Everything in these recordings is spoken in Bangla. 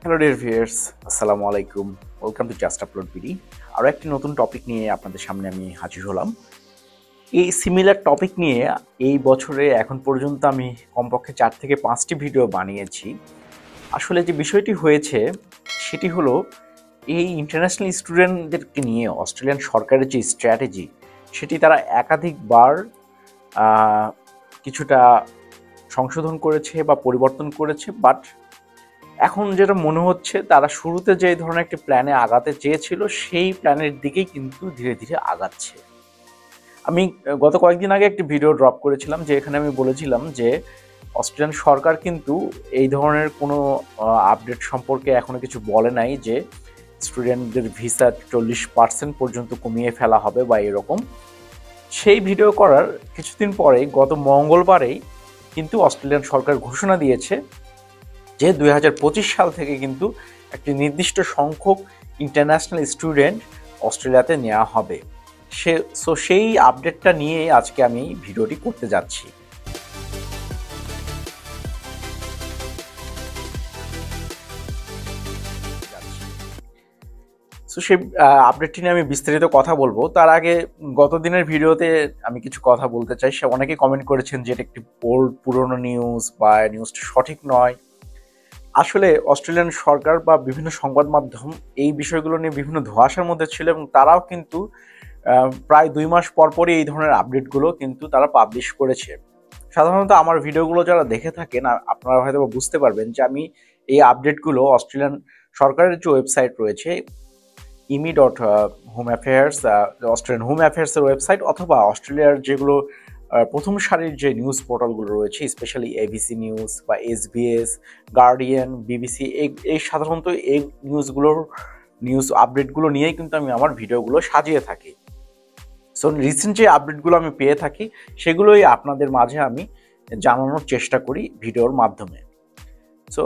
হ্যালো ডিয়ার ভিউয়ার্স, আসসালামু আলাইকুম। Welcome to just upload BD. আরও একটি নতুন টপিক নিয়ে আপনাদের সামনে আমি হাজির হলাম। এই সিমিলার টপিক নিয়ে এই বছরে এখন পর্যন্ত আমি কমপক্ষে 4 থেকে 5টি ভিডিও বানিয়েছি। আসলে যে বিষয়টি হয়েছে সেটি হলো এই ইন্টারন্যাশনাল স্টুডেন্টদেরকে নিয়ে অস্ট্রেলিয়ান সরকারের যে স্ট্র্যাটেজি সেটি তারা একাধিকবার কিছুটা সংশোধন করেছে বা পরিবর্তন করেছে, বাট এখন যেটা মনে হচ্ছে তারা শুরুতে যে ধরনের একটি প্ল্যানে আগাতে চেয়েছিল সেই প্ল্যানের দিকেই কিন্তু ধীরে ধীরে আগাচ্ছে। আমি গত কয়েকদিন আগে একটি ভিডিও ড্রপ করেছিলাম যে এখানে আমি বলেছিলাম যে অস্ট্রেলিয়ান সরকার কিন্তু এই ধরনের কোনো আপডেট সম্পর্কে এখনো কিছু বলে নাই যে স্টুডেন্টদের ভিসা 40% পর্যন্ত কমিয়ে ফেলা হবে বা এরকম। সেই ভিডিও করার কিছুদিন পরেই গত মঙ্গলবারেই কিন্তু অস্ট্রেলিয়ান সরকার ঘোষণা দিয়েছে যে 2025 সাল থেকে কিন্তু একটি নির্দিষ্ট সংখ্যক ইন্টারন্যাশনাল স্টুডেন্ট অস্ট্রেলিয়াতে নেওয়া হবে। সেই আপডেটটা নিয়ে আজকে আমি ভিডিওটি করতে যাচ্ছি। সেই আপডেটটি নিয়ে আমি বিস্তারিত কথা বলবো। তার আগে গত দিনের ভিডিওতে আমি কিছু কথা বলতে চাই। সে অনেকেই কমেন্ট করেছেন যে এটা একটি পুরনো নিউজ বা নিউজটা সঠিক নয়। আসলে অস্ট্রেলিয়ান সরকার বা বিভিন্ন সংবাদ মাধ্যম এই বিষয়গুলো নিয়ে বিভিন্ন ধোঁয়াশার মধ্যে ছিল এবং তারাও কিন্তু প্রায় 2 মাস পরপরই এই ধরনের আপডেটগুলো কিন্তু তারা পাবলিশ করেছে। সাধারণত আমার ভিডিওগুলো যারা দেখে থাকেন আপনারা হয়তো বুঝতে পারবেন যে আমি এই আপডেটগুলো অস্ট্রেলিয়ান সরকারের যে ওয়েবসাইট রয়েছে imi.home affairs, অস্ট্রেলিয়ান হোম অ্যাফেয়ার্সের ওয়েবসাইট অথবা অস্ট্রেলিয়ার যেগুলো প্রথম সারির যে নিউজ পোর্টালগুলো রয়েছে, স্পেশালি এবিসি নিউজ বা এসবিএস, গার্ডিয়ান, বিবিসি, এই সাধারণত এই নিউজ আপডেটগুলো নিয়েই কিন্তু আমি আমার ভিডিওগুলো সাজিয়ে থাকি। সো রিসেন্ট যে আপডেটগুলো আমি পেয়ে থাকি সেগুলোই আপনাদের মাঝে আমি জানানোর চেষ্টা করি ভিডিওর মাধ্যমে। সো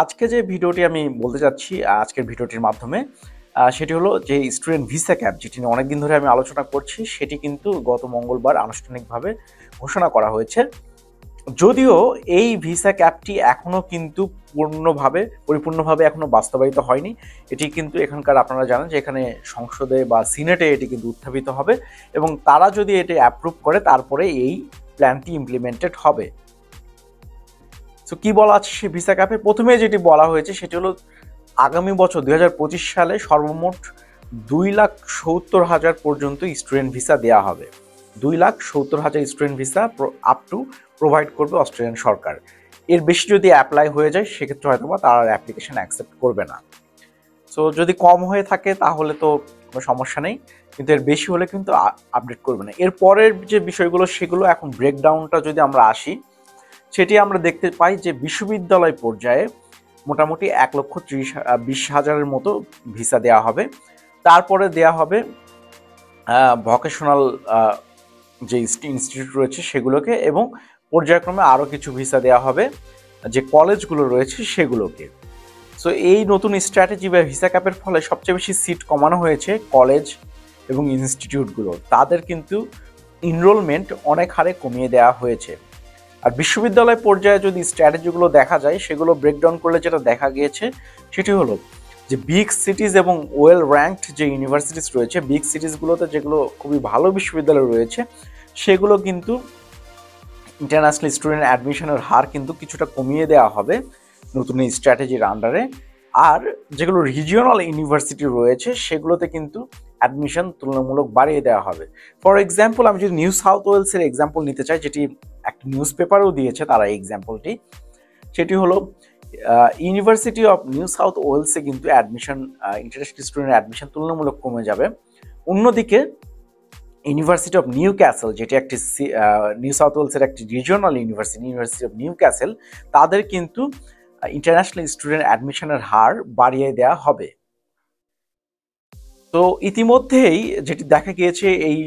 আজকে যে ভিডিওটি আমি বলতে চাচ্ছি আজকের ভিডিওটির মাধ্যমে সেটি হলো যে স্টুডেন্ট ভিসা ক্যাপ, যেটি নিয়ে অনেকদিন ধরে আমি আলোচনা করছি, সেটি কিন্তু গত মঙ্গলবার আনুষ্ঠানিকভাবে ঘোষণা করা হয়েছে। যদিও এই ভিসা ক্যাপটি এখনও কিন্তু পরিপূর্ণভাবে এখনো বাস্তবায়িত হয়নি। এটি কিন্তু এখানকার আপনারা জানেন যে এখানে সংসদে বা সিনেটে এটি কিন্তু উত্থাপিত হবে এবং তারা যদি এটি অ্যাপ্রুভ করে তারপরে এই প্ল্যানটি ইমপ্লিমেন্টেড হবে। সো কি বলা আছে সে ভিসা ক্যাপে? প্রথমে যেটি বলা হয়েছে সেটি হলো আগামী বছর 2025 সালে সর্বমোট 2,70,000 পর্যন্ত স্টুডেন্ট ভিসা দেওয়া হবে। 2,70,000 student visa up to provide করবে অস্ট্রেলিয়ান সরকার। এর বেশি যদি অ্যাপ্লাই হয়ে যায় সেক্ষেত্রে হয়তো বা তারা অ্যাপ্লিকেশন অ্যাকসেপ্ট করবে না। সো যদি কম হয়ে থাকে তাহলে তো কোনো সমস্যা নেই, কিন্তু এর বেশি হলে কিন্তু আপডেট করবে না। এর পরের যে বিষয়গুলো সেগুলো এখন ব্রেকডাউনটা যদি আমরা আসি, সেটি আমরা দেখতে পাই যে বিশ্ববিদ্যালয় পর্যায়ে মোটামুটি 1,20,000 মতো ভিসা দেওয়া হবে। তারপরে দেওয়া হবে ভোকেশনাল যে ইনস্টিটিউট রয়েছে সেগুলোকে, এবং পর্যায়ক্রমে আরও কিছু ভিসা দেওয়া হবে যে কলেজগুলো রয়েছে সেগুলোকে। সো এই নতুন স্ট্র্যাটেজি বা ভিসা ক্যাপের ফলে সবচেয়ে বেশি সিট কমানো হয়েছে কলেজ এবং ইনস্টিটিউটগুলো। তাদের কিন্তু এনরোলমেন্ট অনেক হারে কমিয়ে দেওয়া হয়েছে। আর বিশ্ববিদ্যালয় পর্যায়ে যদি স্ট্র্যাটেজিগুলো দেখা যায় সেগুলো ব্রেকডাউন করলে যেটা দেখা গিয়েছে সেটি হলো যে বিগ সিটিজ এবং ওয়েল র্যাঙ্কড যে ইউনিভার্সিটিস রয়েছে, বিগ সিটিসগুলোতে যেগুলো খুবই ভালো বিশ্ববিদ্যালয় রয়েছে সেগুলো কিন্তু ইন্টারন্যাশনাল স্টুডেন্ট অ্যাডমিশনের হার কিন্তু কিছুটা কমিয়ে দেওয়া হবে নতুন এই স্ট্র্যাটেজির আন্ডারে। আর যেগুলো রিজিওনাল ইউনিভার্সিটি রয়েছে সেগুলোতে কিন্তু অ্যাডমিশন তুলনামূলক বাড়িয়ে দেওয়া হবে। ফর এক্সাম্পল আমি যদি নিউ সাউথ ওয়েলসের এক্সাম্পল নিতে চাই, যেটি একটা নিউজ পেপারও দিয়েছে তারা এই এক্সাম্পলটি, সেটি হলো ইউনিভার্সিটি অফ নিউ সাউথ ওয়েলসে কিন্তু ইন্টারন্যাশনাল স্টুডেন্ট অ্যাডমিশন তুলনামূলক কমে যাবে। অন্যদিকে ইউনিভার্সিটি অফ নিউ ক্যাসেল, যেটি একটি নিউ সাউথ ওয়েলসের একটি regional university of new castle, তাদের কিন্তু ইন্টারন্যাশনাল স্টুডেন্ট অ্যাডমিশনের হার বাড়িয়ে দেওয়া হবে। তো ইতিমধ্যেই যেটি দেখা গিয়েছে এই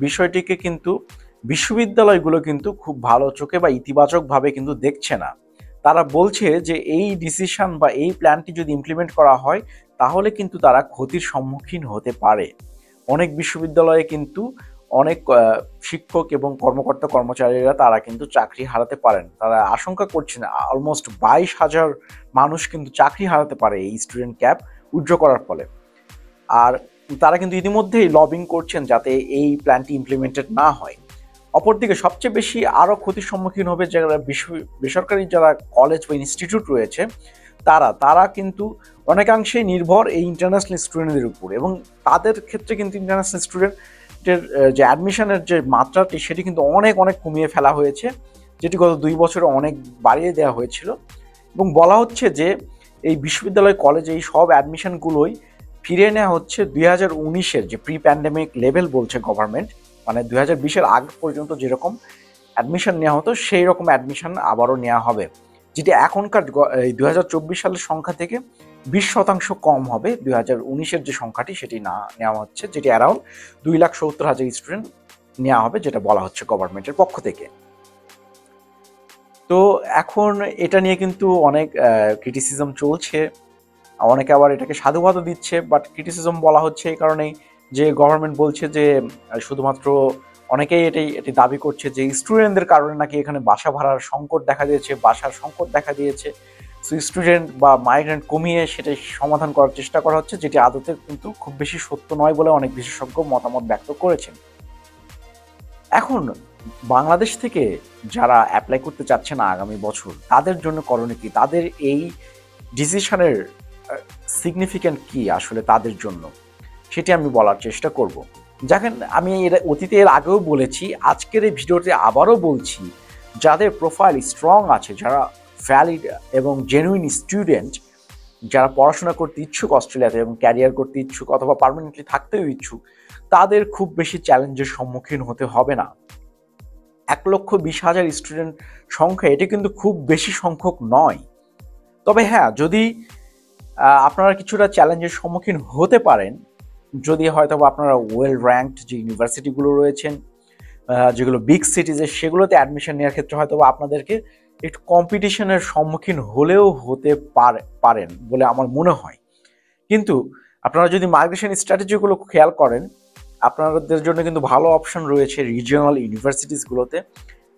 বিষয়টিকে কিন্তু বিশ্ববিদ্যালয়গুলো কিন্তু খুব ভালো চোখে বা ইতিবাচকভাবে কিন্তু দেখছে না। তারা বলছে যে এই ডিসিশন বা এই প্ল্যানটি যদি ইমপ্লিমেন্ট করা হয় তাহলে কিন্তু তারা ক্ষতির সম্মুখীন হতে পারে। অনেক বিশ্ববিদ্যালয়ে কিন্তু অনেক শিক্ষক এবং কর্মকর্তা কর্মচারীরা তারা কিন্তু চাকরি হারাতে পারেন। তারা আশঙ্কা করছেন অলমোস্ট 22,000 মানুষ কিন্তু চাকরি হারাতে পারে এই স্টুডেন্ট ক্যাপ উইথড্র করার ফলে। আর তারা কিন্তু ইতিমধ্যেই লবিং করছেন যাতে এই প্ল্যানটি ইমপ্লিমেন্টেড না হয়। অপরদিকে সবচেয়ে বেশি আরও ক্ষতির সম্মুখীন হবে যারা বেসরকারি যারা কলেজ বা ইনস্টিটিউট রয়েছে তারা কিন্তু অনেকাংশেই নির্ভর এই ইন্টারন্যাশনাল স্টুডেন্টদের উপর, এবং তাদের ক্ষেত্রে কিন্তু ইন্টারন্যাশনাল স্টুডেন্টের যে অ্যাডমিশনের যে মাত্রাটি সেটি কিন্তু অনেক কমিয়ে ফেলা হয়েছে, যেটি গত 2 বছরে অনেক বাড়িয়ে দেওয়া হয়েছিল। এবং বলা হচ্ছে যে এই বিশ্ববিদ্যালয় কলেজে এই সব অ্যাডমিশনগুলোই ফিরিয়ে নেওয়া হচ্ছে 2019-এর যে প্রি প্যান্ডেমিক লেভেল বলছে গভর্নমেন্ট, মানে 2020-এর আগ পর্যন্ত যেরকম অ্যাডমিশন নেওয়া হতো সেই রকম অ্যাডমিশন আবারও নেওয়া হবে, যেটি এখনকার 2024 সালের সংখ্যা থেকে 20% কম হবে। 2019-এর যে সংখ্যাটি সেটি না নেওয়া হচ্ছে, যেটি অ্যারাউন্ড 2,70,000 স্টুডেন্ট নেওয়া হবে, যেটা বলা হচ্ছে গভর্নমেন্টের পক্ষ থেকে। তো এখন এটা নিয়ে কিন্তু অনেক ক্রিটিসিজম চলছে, অনেকে আবার এটাকে সাধুবাদও দিচ্ছে, বাট ক্রিটিসিজম বলা হচ্ছে এই কারণেই যে গভর্নমেন্ট বলছে যে শুধুমাত্র অনেকেই এটি দাবি করছে যে স্টুডেন্টদের কারণে নাকি এখানে বাসার সংকট দেখা দিয়েছে। সো স্টুডেন্ট বা মাইগ্রেন্ট কমিয়ে সেটাই সমাধান করার চেষ্টা করা হচ্ছে, যেটি আদতে কিন্তু খুব বেশি সত্য নয় বলে অনেক বিশেষজ্ঞ মতামত ব্যক্ত করেছেন। এখন বাংলাদেশ থেকে যারা অ্যাপ্লাই করতে চাচ্ছে না আগামী বছর, তাদের জন্য করণীয় কি? তাদের এই ডিসিশনের সিগনিফিক্যান্ট কি আসলে তাদের জন্য, সেটি আমি বলার চেষ্টা করব। দেখেন, আমি অতীতে এর আগেও বলেছি, আজকের এই ভিডিওতে আবারও বলছি, যাদের প্রোফাইল স্ট্রং আছে, যারা ভ্যালিড এবং জেনুইন স্টুডেন্ট, যারা পড়াশোনা করতে ইচ্ছুক অস্ট্রেলিয়াতে এবং ক্যারিয়ার করতে ইচ্ছুক অথবা পার্মানেন্টলি থাকতেও ইচ্ছুক, তাদের খুব বেশি চ্যালেঞ্জের সম্মুখীন হতে হবে না। 1,20,000 স্টুডেন্ট সংখ্যা এটি কিন্তু খুব বেশি সংখ্যক নয়। তবে হ্যাঁ, যদি আপনারা কিছুটা চ্যালেঞ্জের সম্মুখীন হতে পারেন, যদি হয়তো আপনারা ওয়েল র্যাঙ্কড যে ইউনিভার্সিটিগুলো রয়েছেন, যেগুলো বিগ সিটিজে, সেগুলোতে অ্যাডমিশন নেওয়ার ক্ষেত্রে হয়তো আপনাদেরকে একটু কম্পিটিশনের সম্মুখীন হলেও হতে পারেন বলে আমার মনে হয়। কিন্তু আপনারা যদি মাইগ্রেশন স্ট্র্যাটেজিগুলো খেয়াল করেন, আপনাদের জন্য কিন্তু ভালো অপশন রয়েছে রিজিওনাল ইউনিভার্সিটিসগুলোতে,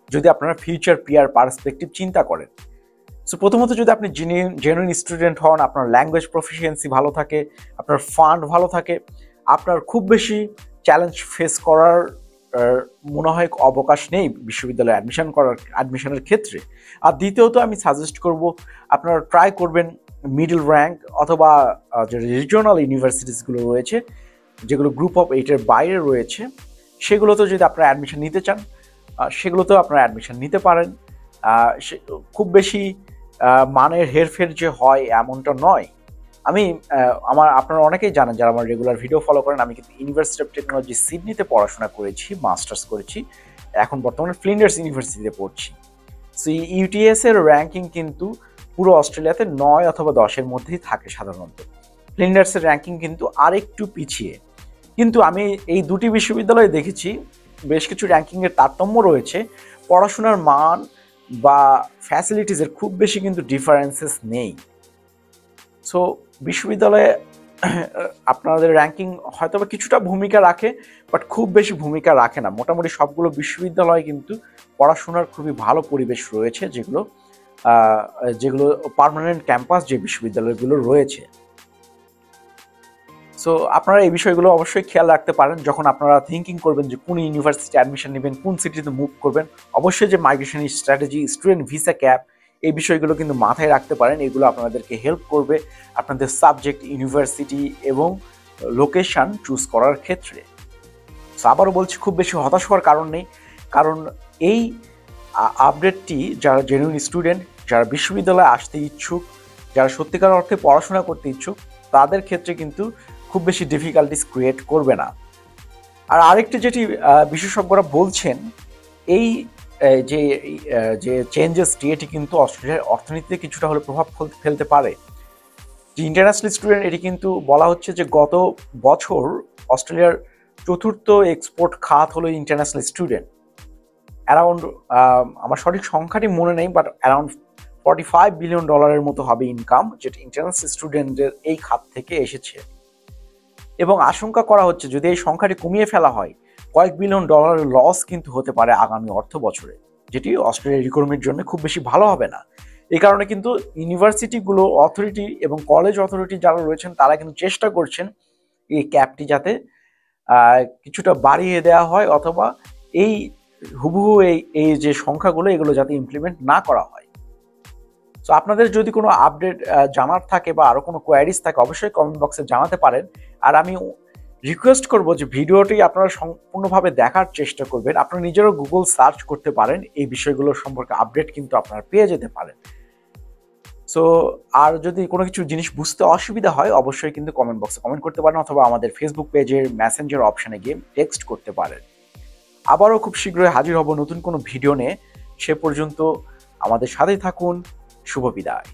যদি আপনারা ফিউচার পিয়ার পার্সপেক্টিভ চিন্তা করেন। সো প্রথমত, যদি আপনি জেনুইন স্টুডেন্ট হন, আপনার ল্যাঙ্গুয়েজ প্রফিসিয়েন্সি ভালো থাকে, আপনার ফান্ড ভালো থাকে, আপনার খুব বেশি চ্যালেঞ্জ ফেস করার মনে হয় অবকাশ নেই বিশ্ববিদ্যালয়ে অ্যাডমিশনের ক্ষেত্রে। আর দ্বিতীয়ত আমি সাজেস্ট করব আপনারা ট্রাই করবেন মিডল র্যাঙ্ক অথবা যে রিজিওনাল ইউনিভার্সিটিসগুলো রয়েছে, যেগুলো গ্রুপ অফ 8-এর বাইরে রয়েছে, সেগুলোতে যদি আপনারা অ্যাডমিশন নিতে চান, সেগুলোতেও আপনারা অ্যাডমিশন নিতে পারেন। খুব বেশি মানের হেরফের যে হয় এমনটা নয়। আপনারা অনেকেই জানেন যারা আমার রেগুলার ভিডিও ফলো করেন, আমি কিন্তু ইউনিভার্সিটি অফ টেকনোলজি সিডনিতে পড়াশোনা করেছি, মাস্টার্স করেছি, এখন বর্তমানে ফ্লিন্ডার্স ইউনিভার্সিটিতে পড়ছি। সো ইউটিএস এর র্যাঙ্কিং কিন্তু পুরো অস্ট্রেলিয়াতে 9 অথবা 10-এর মধ্যেই থাকে সাধারণত। ফ্লিন্ডার্সের র্যাঙ্কিং কিন্তু আরেকটু পিছিয়ে। কিন্তু আমি এই দুটি বিশ্ববিদ্যালয়ে দেখেছি বেশ কিছু র্যাঙ্কিংয়ের তারতম্য রয়েছে, পড়াশোনার মান বা ফ্যাসিলিটিসের খুব বেশি কিন্তু ডিফারেন্সেস নেই। সো বিশ্ববিদ্যালয়ে আপনাদের র্যাঙ্কিং হয়তো বা কিছুটা ভূমিকা রাখে, বাট খুব বেশি ভূমিকা রাখে না। মোটামুটি সবগুলো বিশ্ববিদ্যালয়ে কিন্তু পড়াশোনার খুবই ভালো পরিবেশ রয়েছে, যেগুলো পার্মানেন্ট ক্যাম্পাস যে বিশ্ববিদ্যালয়গুলো রয়েছে। সো আপনারা এই বিষয়গুলো অবশ্যই খেয়াল রাখতে পারেন যখন আপনারা থিঙ্কিং করবেন যে কোন ইউনিভার্সিটি অ্যাডমিশন নেবেন, কোন সিটিতে মুভ করবেন। অবশ্যই যে migration strategy, student visa cap, এই বিষয়গুলো কিন্তু মাথায় রাখতে পারেন। এগুলো আপনাদেরকে হেল্প করবে আপনাদের সাবজেক্ট, ইউনিভার্সিটি এবং লোকেশন চুজ করার ক্ষেত্রে। সো আবারও বলছি, খুব বেশি হতাশ হওয়ার কারণ নেই, কারণ এই আপডেটটি যারা জেনুইন স্টুডেন্ট, যারা বিশ্ববিদ্যালয়ে আসতে ইচ্ছুক, যারা সত্যিকার অর্থে পড়াশোনা করতে ইচ্ছুক, তাদের ক্ষেত্রে কিন্তু খুব বেশি ডিফিকাল্টিস ক্রিয়েট করবে না। আর আরেকটি যেটি বিশেষজ্ঞরা বলছেন, এই যে চেঞ্জেসটি, এটি কিন্তু অস্ট্রেলিয়ার অর্থনীতিতে কিছুটা হলে প্রভাব ফেলতে পারে। যে ইন্টারন্যাশনাল স্টুডেন্ট, এটি কিন্তু বলা হচ্ছে যে গত বছর অস্ট্রেলিয়ার চতুর্থ এক্সপোর্ট খাত হলো ইন্টারন্যাশনাল স্টুডেন্ট। অ্যারাউন্ড, আমার সঠিক সংখ্যাটি মনে নেই, বাট অ্যারাউন্ড $45 বিলিয়ন মতো হবে ইনকাম, যেটা ইন্টারন্যাশনাল স্টুডেন্টদের এই খাত থেকে এসেছে। এবং আশঙ্কা করা হচ্ছে যদি এই সংখ্যাটি কমিয়ে ফেলা হয়, কয়েক বিলিয়ন ডলারের লস কিন্তু হতে পারে আগামী অর্থ বছরে, যেটি অস্ট্রেলিয়ার ইকোনমির জন্য খুব বেশি ভালো হবে না। এই কারণে কিন্তু ইউনিভার্সিটিগুলো অথরিটি এবং কলেজ অথরিটি যারা রয়েছেন তারা কিন্তু চেষ্টা করছেন এই ক্যাপটি যাতে কিছুটা বাড়িয়ে দেওয়া হয়, অথবা এই হুবহু এই যে সংখ্যাগুলো এগুলো যাতে ইমপ্লিমেন্ট না করা হয়। সো আপনাদের যদি কোনো আপডেট জানার থাকে বা আরও কোনো কোয়ারিজ থাকে অবশ্যই কমেন্ট বক্সে জানাতে পারেন। আর আমি রিকোয়েস্ট করব যে ভিডিওটি আপনারা সম্পূর্ণভাবে দেখার চেষ্টা করবেন। আপনারা নিজেরও গুগল সার্চ করতে পারেন, এই বিষয়গুলো সম্পর্কে আপডেট কিন্তু আপনারা পেয়ে যেতে পারেন। সো আর যদি কোনো কিছু জিনিস বুঝতে অসুবিধা হয় অবশ্যই কিন্তু কমেন্ট বক্সে কমেন্ট করতে পারেন, অথবা আমাদের ফেসবুক পেজের মেসেঞ্জার অপশনে গিয়ে টেক্সট করতে পারেন। আবারও খুব শীঘ্রই হাজির হব নতুন কোনো ভিডিও নিয়ে। সে পর্যন্ত আমাদের সাথেই থাকুন। শুভ বিদায়।